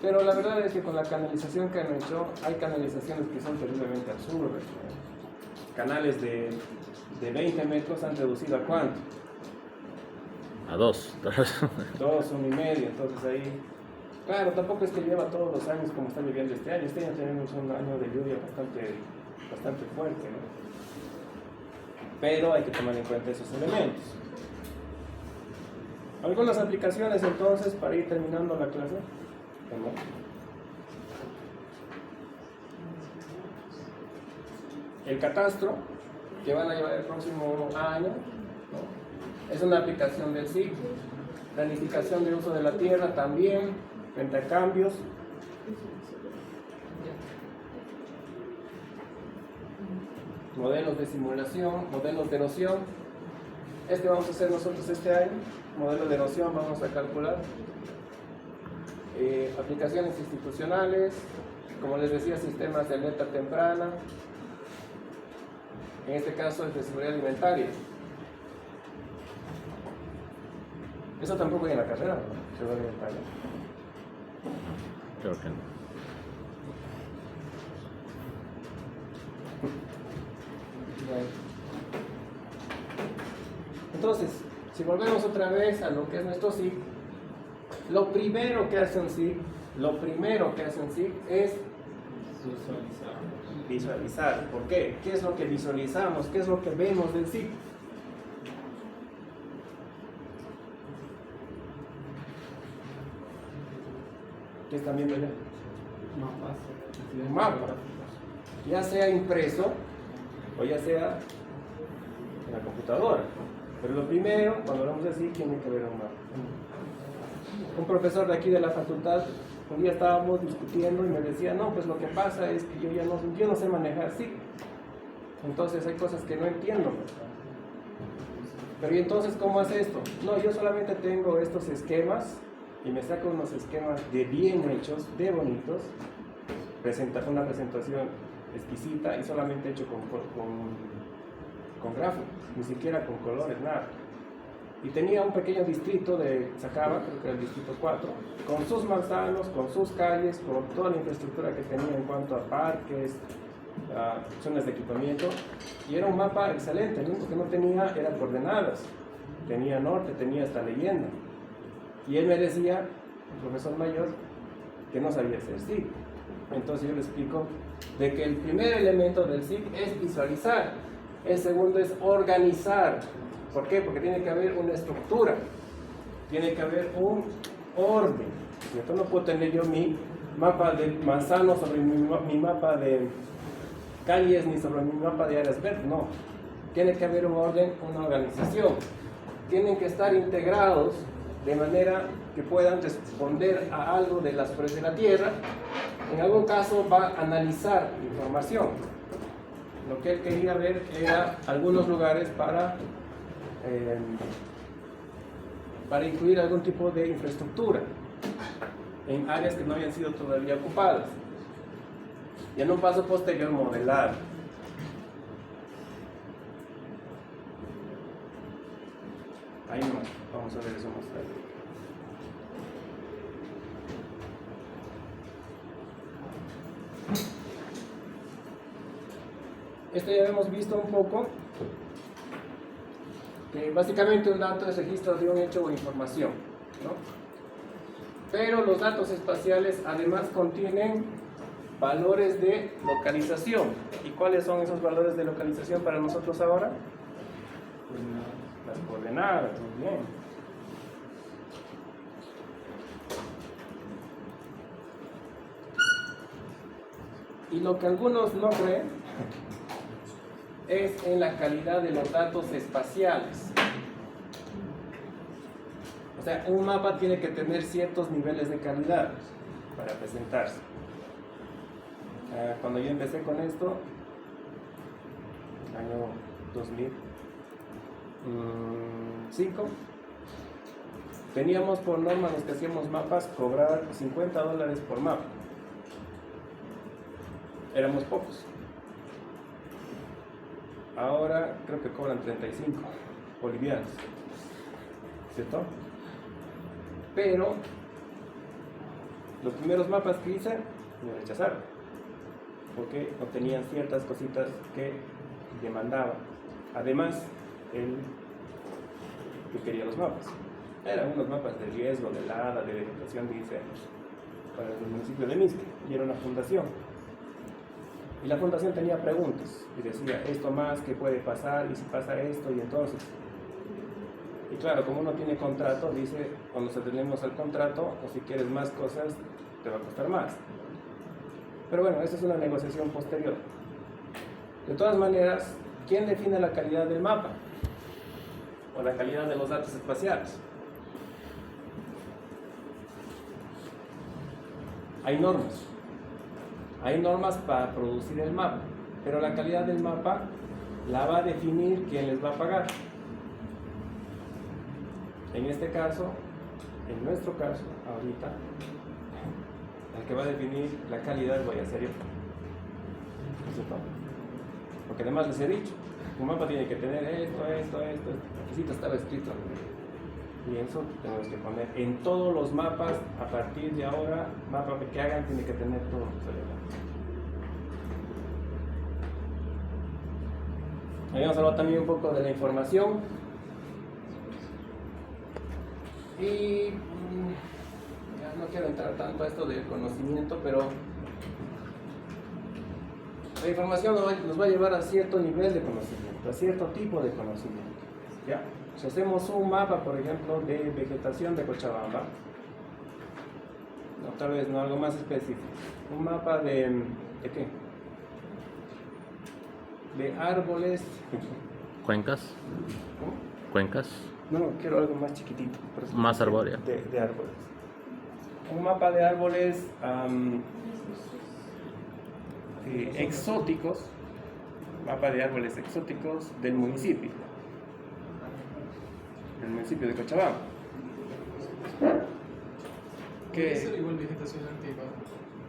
Pero la verdad es que con la canalización que han hecho, hay canalizaciones que son terriblemente absurdas, ¿no? Canales de 20 metros han reducido a ¿cuánto? A 2. 2, 1,5, entonces ahí... Claro, tampoco es que lleva todos los años como está lloviendo este año. Este año tenemos un año de lluvia bastante fuerte, ¿no? Pero hay que tomar en cuenta esos elementos. Algunas aplicaciones entonces para ir terminando la clase. el catastro que van a llevar el próximo año, ¿no? Es una aplicación del SIC, planificación de uso de la tierra también, frente a cambios. Modelos de simulación, modelos de erosión. Este vamos a hacer nosotros este año, modelo de erosión vamos a calcular. Aplicaciones institucionales, como les decía, sistemas de alerta temprana. En este caso es de seguridad alimentaria. Eso tampoco hay en la carrera, ¿no? Seguridad alimentaria. Creo que no. Entonces, si volvemos otra vez a lo que es nuestro SIC, lo primero que hace un SIC es visualizar. ¿Por qué? ¿Qué es lo que visualizamos? ¿Qué es lo que vemos del SIC? ¿Qué están viendo ya? Un mapa, ya sea impreso o ya sea en la computadora. Pero lo primero, cuando hablamos de SIC, tiene que ver un mapa. Un profesor de aquí de la facultad, un día estábamos discutiendo y me decía, no, pues lo que pasa es que yo no sé manejar SIC. Entonces hay cosas que no entiendo. Pero ¿y entonces cómo hace esto? No, yo solamente tengo estos esquemas y me saco unos esquemas de bien hechos, de bonitos, una presentación exquisita y solamente hecho con gráficos, ni siquiera con colores, nada. Y tenía un pequeño distrito de Sacaba, creo que era el distrito 4, con sus manzanos, con sus calles, con toda la infraestructura que tenía en cuanto a parques, zonas de equipamiento, y era un mapa excelente. Lo único que no tenía eran coordenadas, tenía norte, tenía esta leyenda. Y él me decía, el profesor mayor, que no sabía hacer SIC. Entonces yo le explico de que el primer elemento del SIC es visualizar, el segundo es organizar. ¿Por qué? Porque tiene que haber una estructura, tiene que haber un orden. Entonces no puedo tener yo mi mapa de manzanos sobre mi mapa de calles ni sobre mi mapa de áreas verdes, no. Tiene que haber un orden, una organización. Tienen que estar integrados de manera que puedan responder a algo de las superficie de la Tierra. En algún caso va a analizar información. Lo que él quería ver era algunos lugares para incluir algún tipo de infraestructura en áreas que no habían sido todavía ocupadas. Y en un paso posterior modelar. Ahí no, vamos a ver eso más tarde. Esto ya hemos visto un poco, que básicamente un dato es registro de un hecho o información, ¿no? Pero los datos espaciales además contienen valores de localización. ¿Y cuáles son esos valores de localización para nosotros ahora? Las coordenadas, muy bien. Y lo que algunos no creen es en la calidad de los datos espaciales. O sea, un mapa tiene que tener ciertos niveles de calidad para presentarse. Cuando yo empecé con esto, año 2005, teníamos por norma los que hacíamos mapas cobrar $50 por mapa. Éramos pocos. Ahora creo que cobran 35 bolivianos, ¿cierto? Pero los primeros mapas que hice me rechazaron porque no tenían ciertas cositas que demandaban. Además, él que quería los mapas eran unos mapas de riesgo, de helada, de vegetación de incendios para el municipio de Misque, y era una fundación. Y la fundación tenía preguntas y decía, esto más, ¿qué puede pasar? Y si pasa esto, y entonces. Y claro, como uno tiene contrato, dice, cuando nos atenemos al contrato, o si quieres más cosas, te va a costar más. Pero bueno, esa es una negociación posterior. De todas maneras, ¿quién define la calidad del mapa? O la calidad de los datos espaciales. Hay normas. Hay normas para producir el mapa, pero la calidad del mapa la va a definir quién les va a pagar. En este caso, en nuestro caso, ahorita, el que va a definir la calidad voy a ser yo. ¿No es cierto? Porque además les he dicho, un mapa tiene que tener esto. Requisito estaba escrito. Y eso tenemos que poner en todos los mapas, a partir de ahora, mapa que hagan tiene que tener todos los elementos. Habíamos hablado también un poco de la información. Y ya no quiero entrar tanto a esto del conocimiento, pero la información nos va a llevar a cierto nivel de conocimiento, a cierto tipo de conocimiento. ¿Ya? Si hacemos un mapa, por ejemplo, de vegetación de Cochabamba, no, tal vez no algo más específico, un mapa ¿de qué? De árboles. ¿Cuencas? ¿Cómo? ¿Cuencas? No, quiero algo más chiquitito. Más arbóreo. De árboles. Un mapa de árboles exóticos, mapa de árboles exóticos del municipio de Cochabamba. Podría ser igual vegetación alta y baja.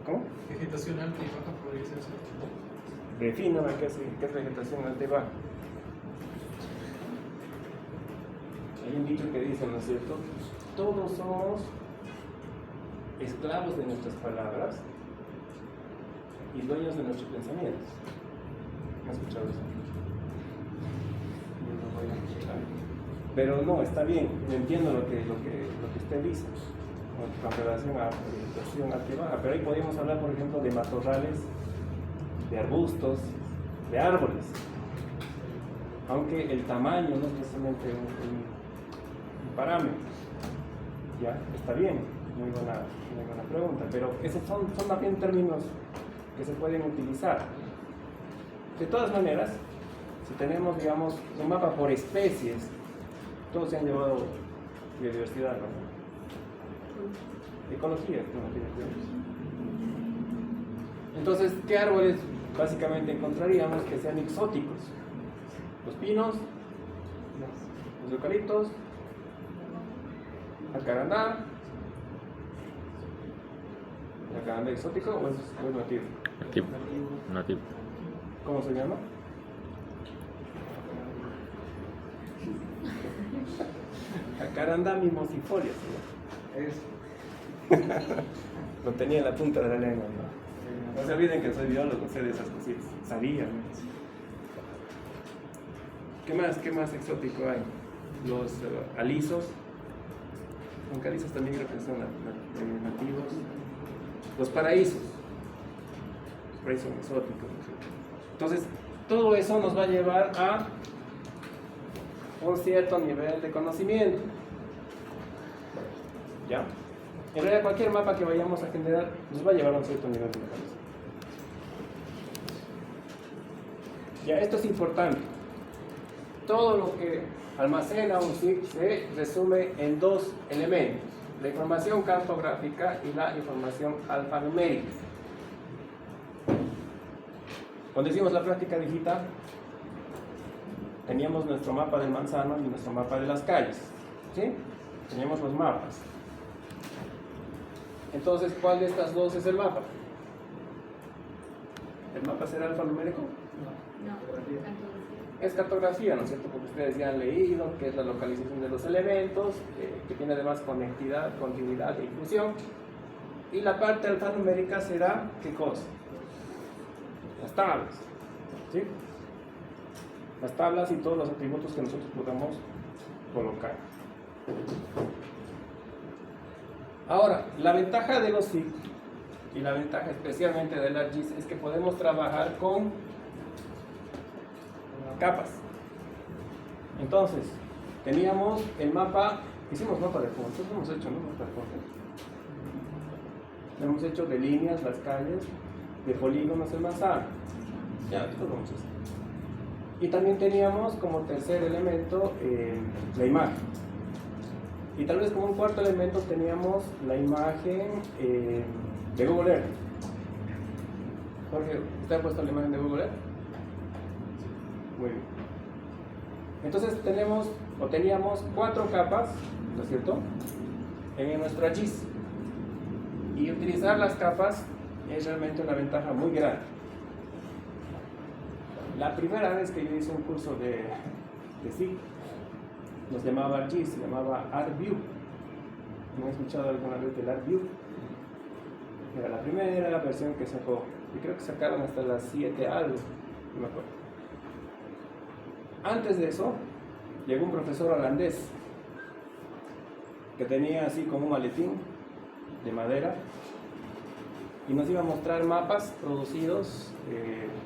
¿Cómo? Vegetación alta y baja podría ser. Defíname qué es vegetación alta y baja. Hay un dicho que dice, ¿no es cierto? Todos somos esclavos de nuestras palabras y dueños de nuestros pensamientos. ¿Me has escuchado eso? Yo no voy a escuchar. Pero no, está bien, entiendo lo que usted dice con relación a vegetación alta y baja, pero ahí podríamos hablar, por ejemplo, de matorrales, de arbustos, de árboles, aunque el tamaño no es precisamente un parámetro. Ya, está bien, muy buena pregunta, pero esos son también términos que se pueden utilizar. De todas maneras, si tenemos, digamos, un mapa por especies, todos se han llevado biodiversidad, ¿no? Ecología, entonces, ¿qué árboles básicamente encontraríamos que sean exóticos? Los pinos, los eucaliptos, jacarandá. ¿Jacarandá exótico o es nativo? Nativo. ¿Cómo se llama? Jacarandá mimosifolia se llama. Lo tenía en la punta de la lengua, ¿no? No se olviden que soy biólogo, sé de esas cositas. Sabía, ¿no? ¿Qué más exótico hay? Los alisos. Aunque alisos también creo que son nativos. Los paraísos. Los paraísos son exóticos, ¿no? Entonces, todo eso nos va a llevar a un cierto nivel de conocimiento. ¿Ya? En realidad, cualquier mapa que vayamos a generar nos va a llevar a un cierto nivel de conocimiento. Ya, esto es importante. Todo lo que almacena un SIG se resume en dos elementos: la información cartográfica y la información alfanumérica. Cuando hicimos la práctica digital, teníamos nuestro mapa del manzano y nuestro mapa de las calles, ¿sí? Teníamos los mapas. Entonces, ¿cuál de estas dos es el mapa? ¿El mapa será alfanumérico? Es cartografía, ¿no es cierto? Porque ustedes ya han leído que es la localización de los elementos, que tiene además conectividad, continuidad e inclusión. Y la parte alfanumérica será, ¿qué cosa? Las tablas, ¿sí? Las tablas y todos los atributos que nosotros podamos colocar. Ahora, la ventaja de los SIG y la ventaja especialmente del ArcGIS es que podemos trabajar con capas. Entonces, teníamos el mapa, hicimos mapa de puntos, hemos hecho, ¿no? Mapa de puntos. Hemos hecho de líneas las calles, de polígonos el manzano. Ya, esto lo muchos. Y también teníamos como tercer elemento la imagen. Y tal vez como un cuarto elemento teníamos la imagen de Google Earth. Jorge, ¿usted ha puesto la imagen de Google Earth? Muy bien. Entonces teníamos 4 capas, ¿no es cierto?, en nuestro GIS. Y utilizar las capas es realmente una ventaja muy grande. La primera vez que yo hice un curso de SIG, nos llamaba GIS, se llamaba ArcView. ¿No he escuchado alguna vez del ArcView? Era la primera versión que sacó. Y creo que sacaron hasta las 7 algo, no me acuerdo. Antes de eso, llegó un profesor holandés que tenía así como un maletín de madera y nos iba a mostrar mapas producidos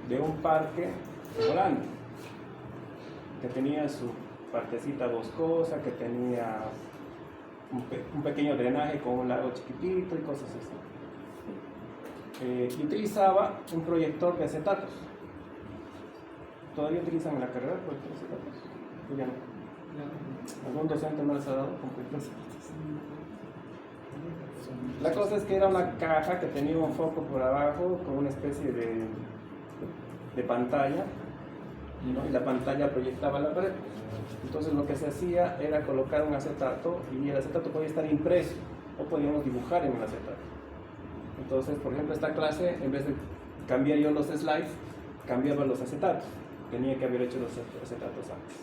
de un parque en Holanda, que tenía su partecita boscosa, que tenía un pequeño drenaje con un lago chiquitito y cosas así. Y utilizaba un proyector de acetatos. ¿Todavía utilizan en la carrera proyector de acetatos? Ya no. ¿Algún docente no les ha dado con proyector de acetatos? La cosa es que era una caja que tenía un foco por abajo con una especie de pantalla, ¿no? Y la pantalla proyectaba la pared. Entonces lo que se hacía era colocar un acetato y el acetato podía estar impreso o podíamos dibujar en el acetato. Entonces, por ejemplo, esta clase, en vez de cambiar yo los slides, cambiaba los acetatos. Tenía que haber hecho los acetatos antes.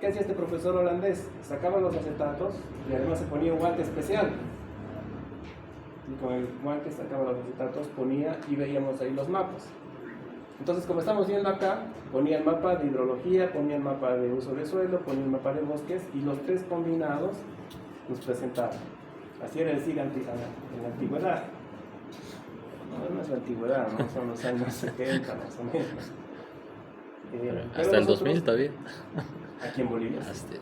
¿Qué hacía este profesor holandés? Sacaba los acetatos y además se ponía un guante especial. Y con el guante sacaba los acetatos, ponía y veíamos ahí los mapas. Entonces, como estamos viendo acá, ponía el mapa de hidrología, ponía el mapa de uso de suelo, ponía el mapa de bosques y los 3 combinados nos presentaban. Así era el SIG en la antigüedad. No es la antigüedad, ¿no? Son los años 70 más o menos. Hasta el 2000 todavía. Aquí en Bolivia. Hasta...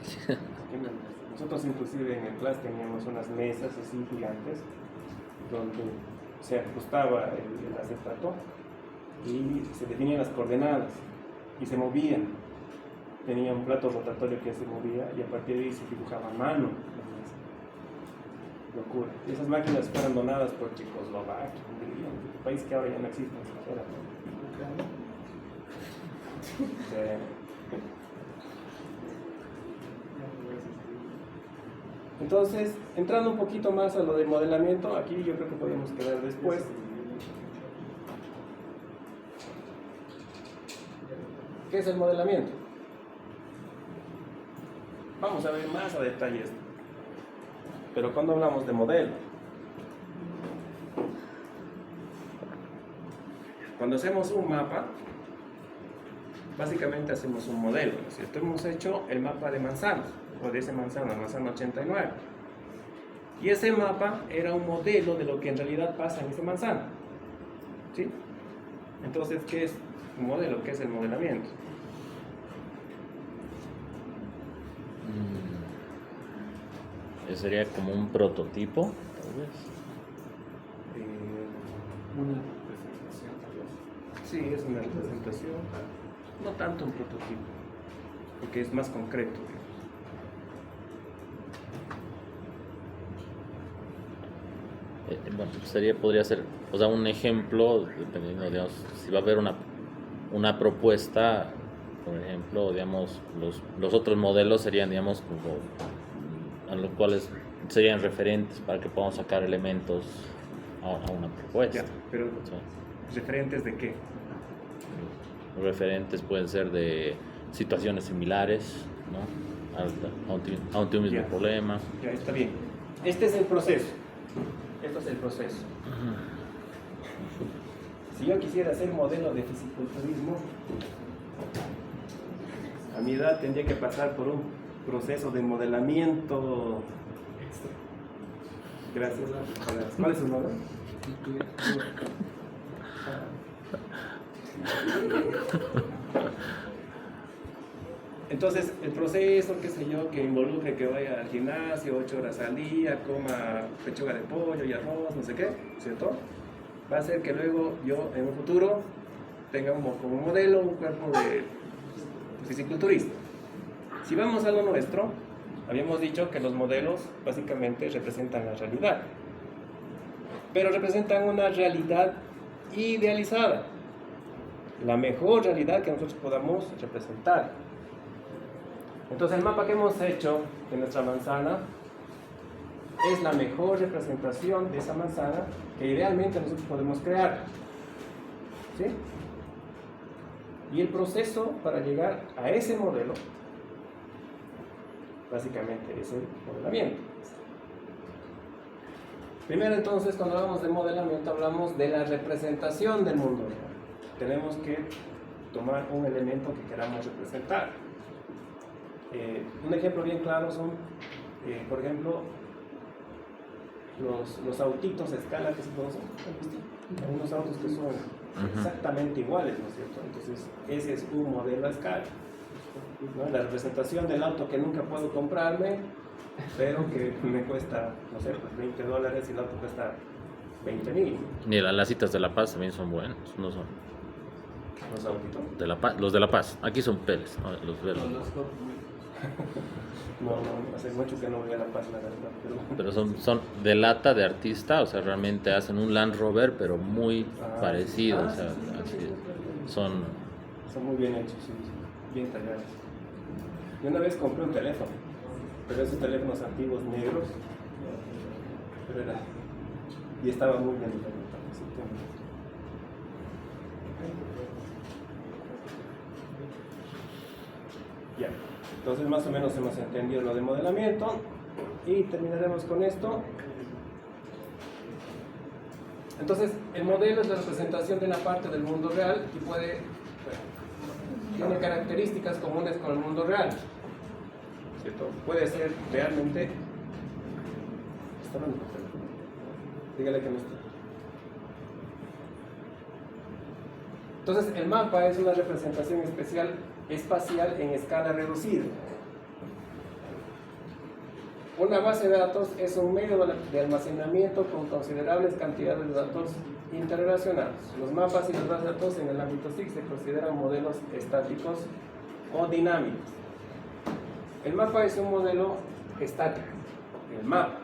Nosotros inclusive en el clase teníamos unas mesas así gigantes donde se ajustaba el acetato y se definían las coordenadas y se movían. Tenía un plato rotatorio que se movía y a partir de ahí se dibujaba a mano. Locura. Y esas máquinas fueron donadas por Checoslovaquia, un país que ahora ya no existe ni siquiera. Entonces, entrando un poquito más a lo del modelamiento, aquí yo creo que podemos quedar después. ¿Qué es el modelamiento? Vamos a ver más a detalle esto. Pero cuando hablamos de modelo, cuando hacemos un mapa, básicamente hacemos un modelo, ¿no es cierto? Hemos hecho el mapa de manzanas, o de ese manzano, manzana 89. Y ese mapa era un modelo de lo que en realidad pasa en ese manzano. ¿Sí? Entonces, ¿qué es un modelo? ¿Qué es el modelamiento? Sería como un prototipo, tal vez. Una representación, tal vez. Sí, es una representación. No tanto un prototipo, porque es más concreto. Bueno, podría ser, o sea, un ejemplo, dependiendo, digamos, si va a haber una propuesta, por ejemplo, digamos, los otros modelos serían, digamos, como a los cuales serían referentes para que podamos sacar elementos a una propuesta. Ya, pero Sí. ¿referentes de qué? Los referentes pueden ser de situaciones similares, ¿no? a un mismo Ya. problema. Ya, está bien. Este es el proceso. Esto es el proceso. Si yo quisiera hacer modelo de fisiculturismo, a mi edad tendría que pasar por un proceso de modelamiento. Gracias. ¿Cuál es su nombre? Entonces, el proceso, qué sé yo, que involucre que vaya al gimnasio 8 horas al día, coma pechuga de pollo y arroz, no sé qué, ¿cierto? Va a hacer que luego yo, en un futuro, tenga como modelo un cuerpo de fisiculturista. Si vamos a lo nuestro, habíamos dicho que los modelos básicamente representan la realidad, pero representan una realidad idealizada, la mejor realidad que nosotros podamos representar. Entonces el mapa que hemos hecho de nuestra manzana es la mejor representación de esa manzana que idealmente nosotros podemos crear. ¿Sí? Y el proceso para llegar a ese modelo básicamente es el modelamiento. Primero entonces, cuando hablamos de modelamiento, hablamos de la representación del mundo real. Tenemos que tomar un elemento que queramos representar. Un ejemplo bien claro son, por ejemplo, los autitos a escala que se conocen. Hay unos autos que son exactamente iguales, ¿no es cierto? Entonces, ese es un modelo a escala, ¿no? La representación del auto que nunca puedo comprarme, pero que me cuesta, no sé, pues $20 y el auto cuesta 20.000. Ni las citas de La Paz también son buenos, no son. Los autitos. De La Paz, los de La Paz, aquí son Pérez, ¿no? Los verdes. No, hace mucho que no voy a La Paz, la verdad. Pero son de lata de artista, o sea, realmente hacen un Land Rover, pero muy parecido, o sea, así es. Son muy bien hechos, sí, bien tallados. Yo una vez compré un teléfono, pero esos teléfonos antiguos negros, pero era, y estaba muy bien tallado. Ya, entonces más o menos hemos entendido lo de modelamiento y terminaremos con esto. Entonces, el modelo es la representación de una parte del mundo real y tiene características comunes con el mundo real, ¿cierto? Puede ser realmente... ¿Está hablando por teléfono? Dígale que no está. Entonces, el mapa es una representación espacial en escala reducida. Una base de datos es un medio de almacenamiento con considerables cantidades de datos interrelacionados. Los mapas y las bases de datos en el ámbito SIG se consideran modelos estáticos o dinámicos. El mapa es un modelo estático, el mapa.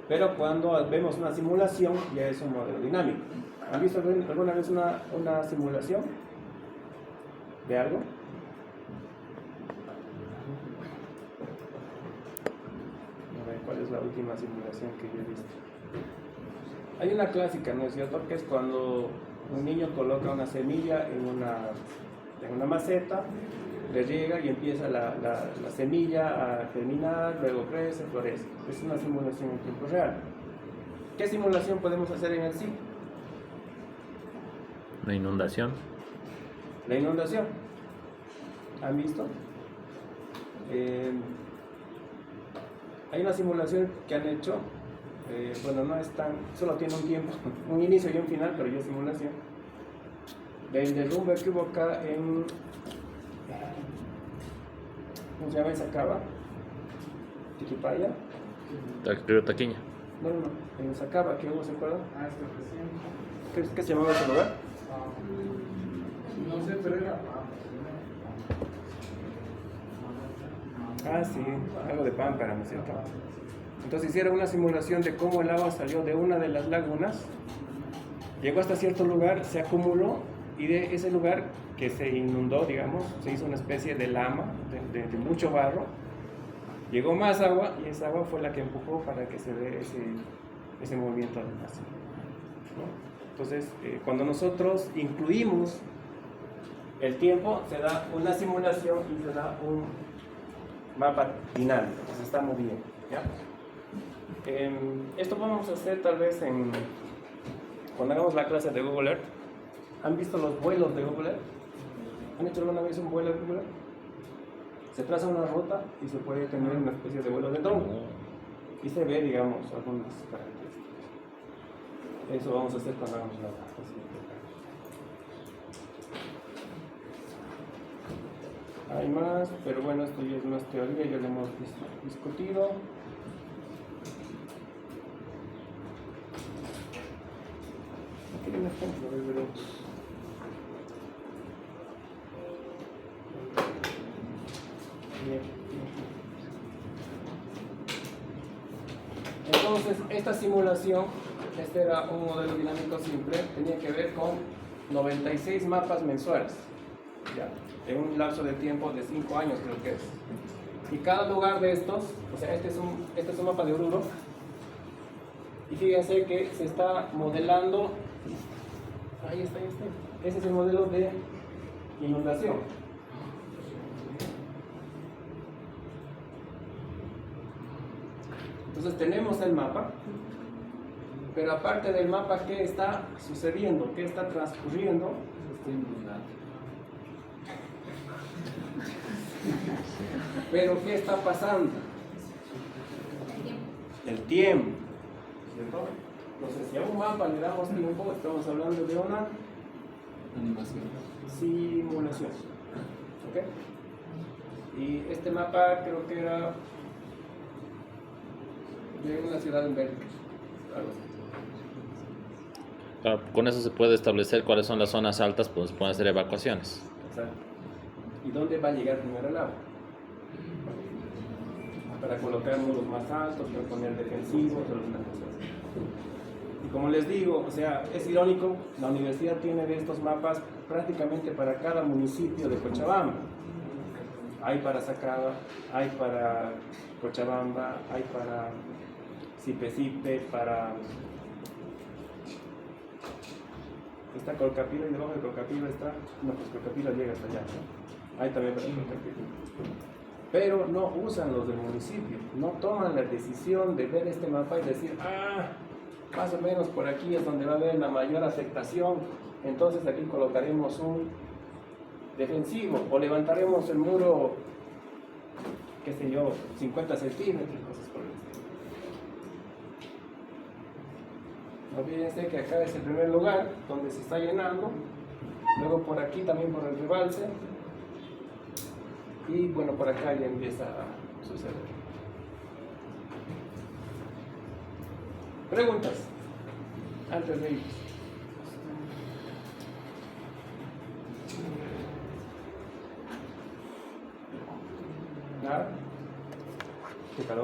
Pero cuando vemos una simulación, ya es un modelo dinámico. ¿Han visto alguna vez una simulación de algo? A ver, ¿cuál es la última simulación que yo he visto? Hay una clásica, ¿no es cierto? Que es cuando un niño coloca una semilla en una maceta, le llega y empieza la semilla a germinar, luego crece, florece. Es una simulación en tiempo real. ¿Qué simulación podemos hacer en el SIG? una inundación. La inundación. ¿Han visto? Hay una simulación que han hecho, bueno, no es tan, solo tiene un tiempo, un inicio y un final, pero ya es simulación, del derrumbe que hubo acá en, ¿cómo se llama esa cava? Tiquipaya. Río Taquiña. No, en Sacaba, que hubo, ¿se acuerdan? Ah, es que recién. ¿Qué se llamaba ese lugar? No sé, pero era. Ah, sí, algo de Pámpara, ¿no es cierto? Entonces hicieron una simulación de cómo el agua salió de una de las lagunas, llegó hasta cierto lugar, se acumuló y de ese lugar que se inundó, digamos, se hizo una especie de lama, de mucho barro, llegó más agua y esa agua fue la que empujó para que se dé ese movimiento de masa, ¿no? Entonces, cuando nosotros incluimos el tiempo, se da una simulación y se da un mapa dinámico, se está moviendo, ¿ya? Esto vamos a hacer tal vez cuando hagamos la clase de Google Earth. ¿Han visto los vuelos de Google Earth? ¿Han hecho alguna vez un vuelo de Google Earth? Se traza una ruta y se puede tener una especie de vuelo de dron y se ve, digamos, algunas características. Eso vamos a hacer cuando hagamos la clase. Hay más, pero bueno, esto ya es más teoría, ya lo hemos discutido. Aquí hay un ejemplo, veremos. Bien. Entonces, esta simulación, este era un modelo dinámico simple, tenía que ver con 96 mapas mensuales, ¿ya? En un lapso de tiempo de 5 años creo que es. Y cada lugar de estos, o sea, este es un mapa de Oruro, y fíjense que se está modelando, ahí está, ese es el modelo de inundación. Entonces tenemos el mapa, pero aparte del mapa, ¿qué está sucediendo? ¿Qué está transcurriendo? Estoy inundado. Pero ¿qué está pasando? El tiempo, ¿cierto? Entonces, si a un mapa le damos tiempo, estamos hablando de una Animación. simulación. ¿Ok? Y este mapa creo que era de una ciudad en Bélgica, algo así. Claro, con eso se puede establecer cuáles son las zonas altas, pues pueden hacer evacuaciones. Exacto. ¿Y dónde va a llegar primero el agua? Para colocar muros más altos, para poner defensivos, o alguna cosa así. Y como les digo, o sea, es irónico, la universidad tiene de estos mapas prácticamente para cada municipio de Cochabamba. Hay para Sacaba, hay para Cochabamba, hay para Sipe, para... Está Colcapiro y debajo de Colcapiro está... No, pues Colcapiro llega hasta allá, ¿no? Hay también para Colcapiro. Pero no usan los del municipio, no toman la decisión de ver este mapa y decir, más o menos por aquí es donde va a haber la mayor afectación, entonces aquí colocaremos un defensivo o levantaremos el muro, qué sé yo, 50 centímetros, cosas por el estilo. No olvídense que acá es el primer lugar donde se está llenando, luego por aquí también por el rebalse, y bueno, por acá ya empieza a suceder. ¿Preguntas? Antes de ir. ¿Nada? ¿Qué calor?